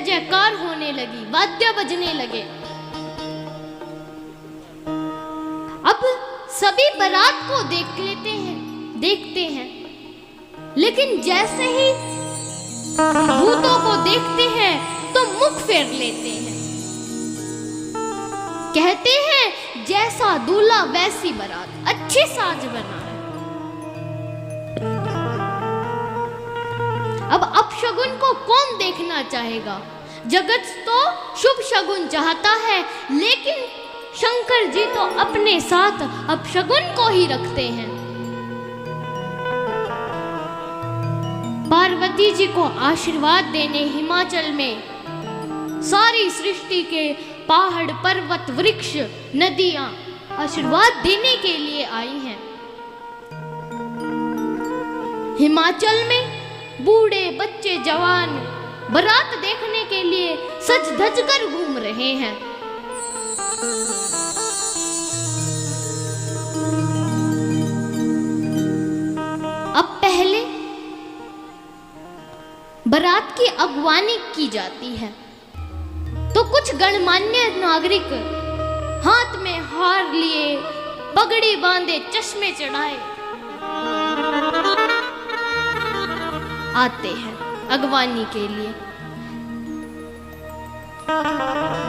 जय जयकार होने लगी, वाद्य बजने लगे। अब सभी बारात को देखते हैं, लेकिन जैसे ही भूतों को देखते हैं तो मुख फेर लेते हैं। कहते हैं जैसा दूल्हा वैसी बारात, अच्छी साज बना है। अब अपशगुन को कौन देखना चाहेगा? जगत तो शुभ शगुन चाहता है, लेकिन शंकर जी तो अपने साथ अपशगुन को ही रखते हैं। पार्वती जी को आशीर्वाद देने हिमाचल में सारी सृष्टि के पहाड़, पर्वत, वृक्ष, नदियां आशीर्वाद देने के लिए आई हैं। हिमाचल में बूढ़े, बच्चे, जवान बारात देखने के लिए सज धज कर घूम रहे हैं। अब पहले बारात की अगवानी की जाती है तो कुछ गणमान्य नागरिक हाथ में हार लिए, पगड़ी बांधे, चश्मे चढ़ाए आते हैं अगवानी के लिए।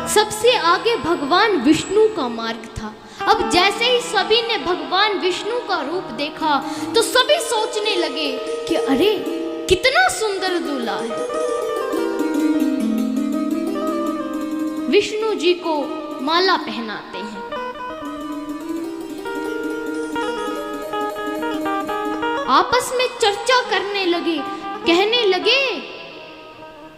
सबसे आगे भगवान विष्णु का मार्ग था। अब जैसे ही सभी ने भगवान विष्णु का रूप देखा तो सभी सोचने लगे कि अरे कितना सुंदर दूल्हा है। विष्णु जी को माला पहनाते हैं। आपस में चर्चा करने लगे, कहने लगे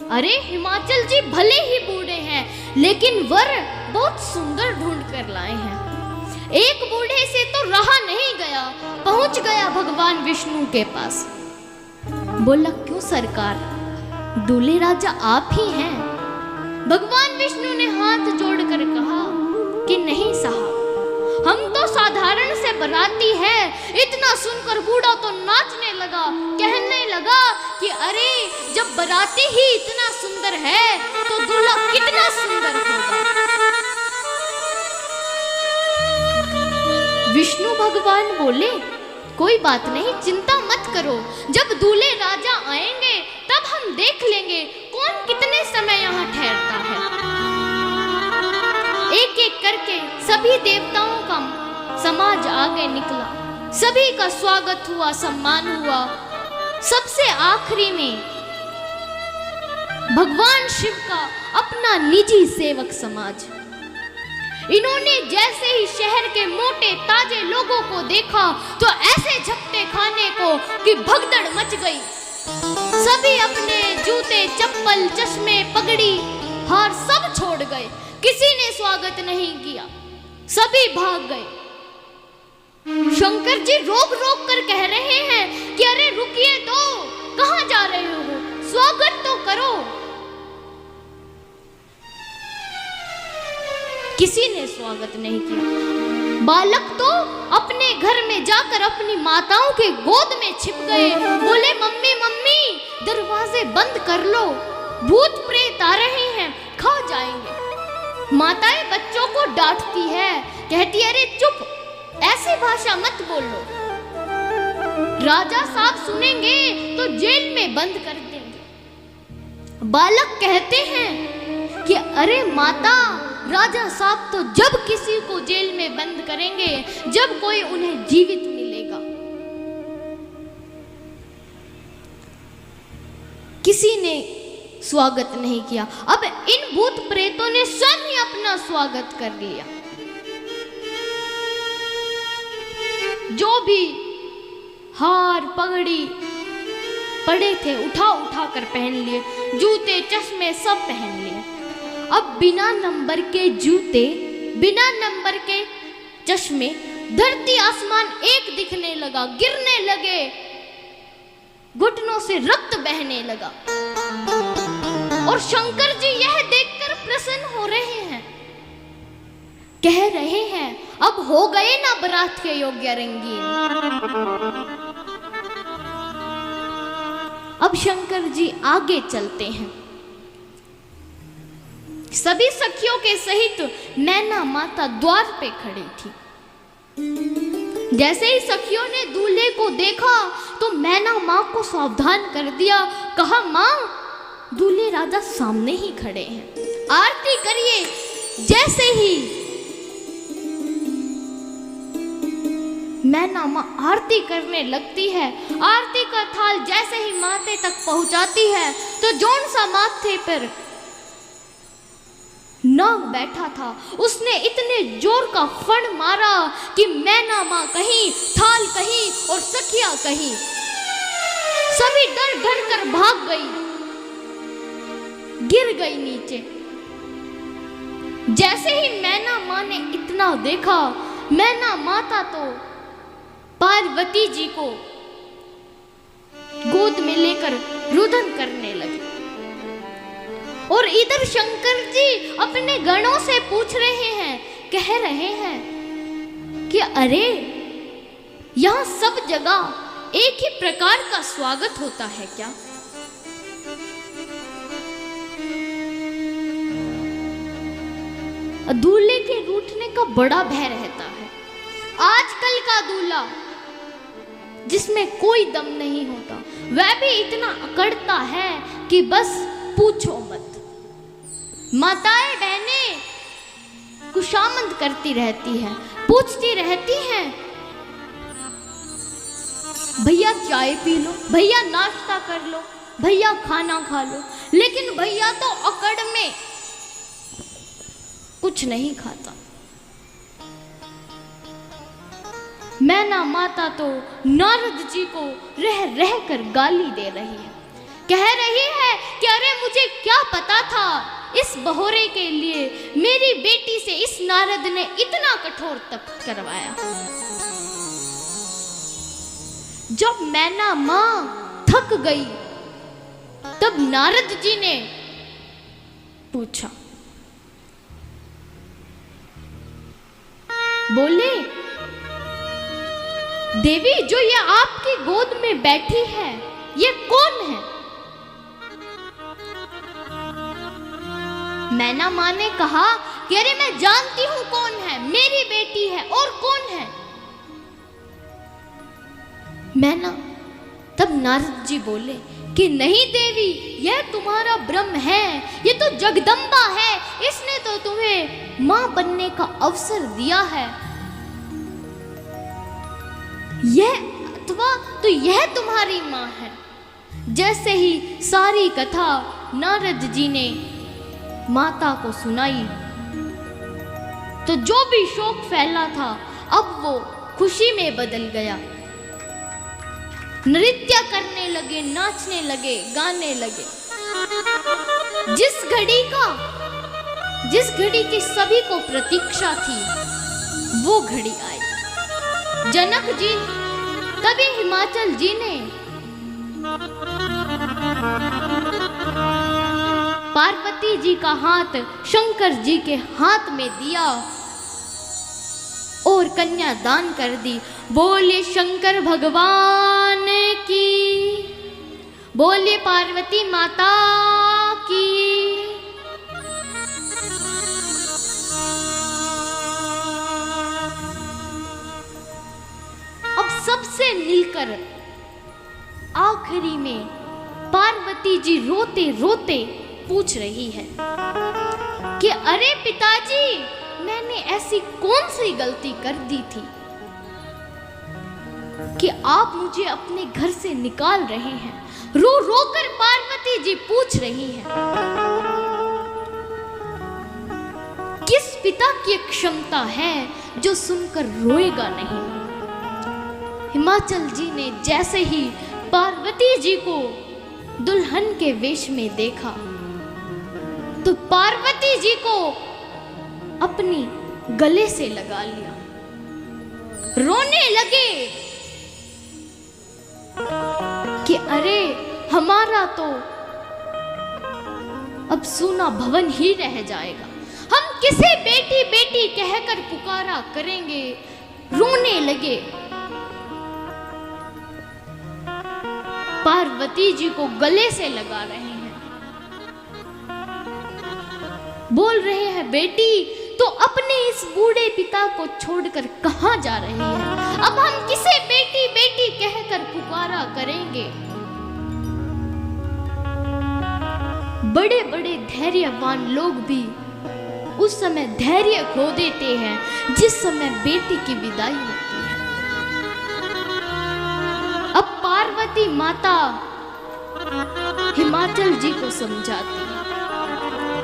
अरे हिमाचल जी भले ही बूढ़े हैं, लेकिन वर बहुत सुंदर ढूंढ कर लाए हैं। एक बूढ़े से तो रहा नहीं गया, पहुंच गया भगवान विष्णु के पास। बोला क्यों सरकार, दूल्हे राजा आप ही हैं? भगवान विष्णु ने हाथ जोड़कर कहा कि नहीं साहब, हम तो साधारण से बाराती है। इतना सुनकर बूढ़ा तो नाचने लगा, कहने लगा कि अरे जब बाराती ही इतना सुंदर है तो दूल्हा कितना सुंदर होगा। विष्णु भगवान बोले कोई बात नहीं, चिंता मत करो, जब दूल्हे राजा आएंगे तब हम देख लेंगे कौन कितने समय यहाँ ठहरता है। एक एक करके सभी देवताओं का समाज आगे निकला, सभी का स्वागत हुआ, सम्मान हुआ। सबसे आखिरी में भगवान शिव का अपना निजी सेवक समाज। इन्होंने जैसे ही शहर के मोटे ताजे लोगों को देखा तो ऐसे झपटे खाने को कि भगदड़ मच गई। सभी अपने जूते, चप्पल, चश्मे, पगड़ी, हार सब छोड़ गए। किसी ने स्वागत नहीं किया, सभी भाग गए। शंकर जी रोक रोक कर कह रहे हैं कि अरे रुकिए तो, कहां जा रहे हो, स्वागत तो करो। किसी ने स्वागत नहीं किया। बालक तो अपने घर में जाकर अपनी माताओं के गोद में छिप गए। बोले मम्मी मम्मी दरवाजे बंद कर लो, भूत प्रेत आ रहे हैं, खा जाएंगे। माताएं बच्चों को डांटती है, कहती है अरे चुप, ऐसी भाषा मत बोलो, राजा साहब सुनेंगे तो जेल में बंद कर देंगे। बालक कहते हैं कि अरे माता, राजा साहब तो जब किसी को जेल में बंद करेंगे जब कोई उन्हें जीवित मिलेगा। किसी ने स्वागत नहीं किया। अब इन भूत प्रेतों ने स्वयं ही अपना स्वागत कर लिया। जो भी हार पगड़ी पड़े थे उठा उठा कर पहन लिए, जूते चश्मे सब पहन लिए। अब बिना नंबर के जूते, बिना नंबर के चश्मे, धरती आसमान एक दिखने लगा, गिरने लगे, घुटनों से रक्त बहने लगा। और शंकर जी यह देखकर प्रसन्न हो रहे हैं, कह रहे हैं अब हो गए ना बारात के योग्य रंगीन। अब शंकर जी आगे चलते हैं। सभी सखियों के सहित मैना माता द्वार पे खड़ी थी। जैसे ही सखियों ने दूल्हे को देखा तो मैना माँ को सावधान कर दिया। कहा, माँ, दूल्हे राजा सामने ही खड़े हैं, आरती करिए। जैसे ही मैना माँ आरती करने लगती है, आरती का थाल जैसे ही माथे तक पहुंचाती है तो जौन सा माथे पर नाग बैठा था उसने इतने जोर का फण मारा कि मैना माँ कहीं, थाल कहीं और सखिया कहीं, सभी डर डर कर भाग गई, गिर गई नीचे। जैसे ही मैना माँ ने इतना देखा, मैना माता तो पार्वती जी को गोद में लेकर रुदन करने लगी। और इधर शंकर जी अपने गणों से पूछ रहे हैं, कह रहे हैं कि अरे, यहां सब जगह एक ही प्रकार का स्वागत होता है क्या? दूल्हे के रूठने का बड़ा भय रहता है। आजकल का दूल्हा जिसमें कोई दम नहीं होता, वह भी इतना अकड़ता है कि बस पूछो मत। माताएं बहनें खुशामद करती रहती हैं, पूछती रहती हैं, भैया चाय पी लो, भैया नाश्ता कर लो, भैया खाना खा लो, लेकिन भैया तो अकड़ में कुछ नहीं खाता। मैना माता तो नारद जी को रह रह कर गाली दे रही है, कह रही है कि अरे, मुझे क्या पता था इस बहोरे के लिए मेरी बेटी से इस नारद ने इतना कठोर तप करवाया। जब मैना मां थक गई तब नारद जी ने पूछा, बोले, देवी, जो ये आपकी गोद में बैठी है ये कौन है? मैना माँ ने कहा कि अरे, मैं जानती हूं कौन है, मेरी बेटी है, और कौन है? मैना तब नारद जी बोले कि नहीं देवी, यह तुम्हारा भ्रम है, ये तो जगदम्बा है, इसने तो तुम्हें मां बनने का अवसर दिया है। यह अथवा तो यह तुम्हारी मां है। जैसे ही सारी कथा नारद जी ने माता को सुनाई तो जो भी शोक फैला था अब वो खुशी में बदल गया। नृत्य करने लगे, नाचने लगे, गाने लगे। जिस घड़ी की सभी को प्रतीक्षा थी वो घड़ी आई। जनक जी, तभी हिमाचल जी ने पार्वती जी का हाथ शंकर जी के हाथ में दिया और कन्या दान कर दी। बोले शंकर भगवान की, बोले पार्वती माता की। अब सबसे मिलकर आखिरी में पार्वती जी रोते रोते पूछ रही है कि अरे पिताजी, मैंने ऐसी कौन सी गलती कर दी थी कि आप मुझे अपने घर से निकाल रहे हैं? रो रो कर पार्वती जी पूछ रही हैं। किस पिता की क्षमता है जो सुनकर रोएगा नहीं? हिमाचल जी ने जैसे ही पार्वती जी को दुल्हन के वेश में देखा तो पार्वती जी को अपनी गले से लगा लिया, रोने लगे कि अरे, हमारा तो अब सूना भवन ही रह जाएगा। हम किसे बेटी बेटी कहकर पुकारा करेंगे? रोने लगे। पार्वती जी को गले से लगा रहे हैं। बोल रहे हैं बेटी तो अपने इस बूढ़े पिता को छोड़कर कहां जा रही है? अब हम किसे बेटी बेटी कहकर पुकारा करेंगे? बड़े बड़े धैर्यवान लोग भी उस समय धैर्य खो देते हैं जिस समय बेटी की विदाई होती है। अब पार्वती माता हिमाचल जी को समझाती है,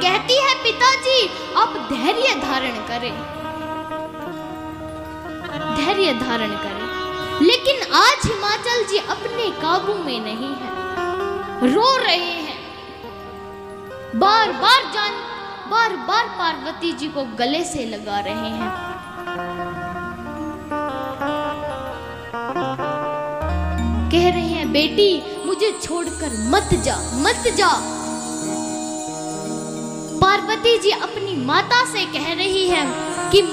कहती है पिताजी आप धैर्य धारण करें, धैर्य धारण करें। लेकिन आज हिमाचल जी अपने काबू में नहीं है, रो रहे हैं, बार बार पार्वती जी को गले से लगा रहे हैं। कह रहे हैं बेटी मुझे छोड़कर मत जा, मत जा। पार्वती जी अपनी माता से कह रही है कि माँ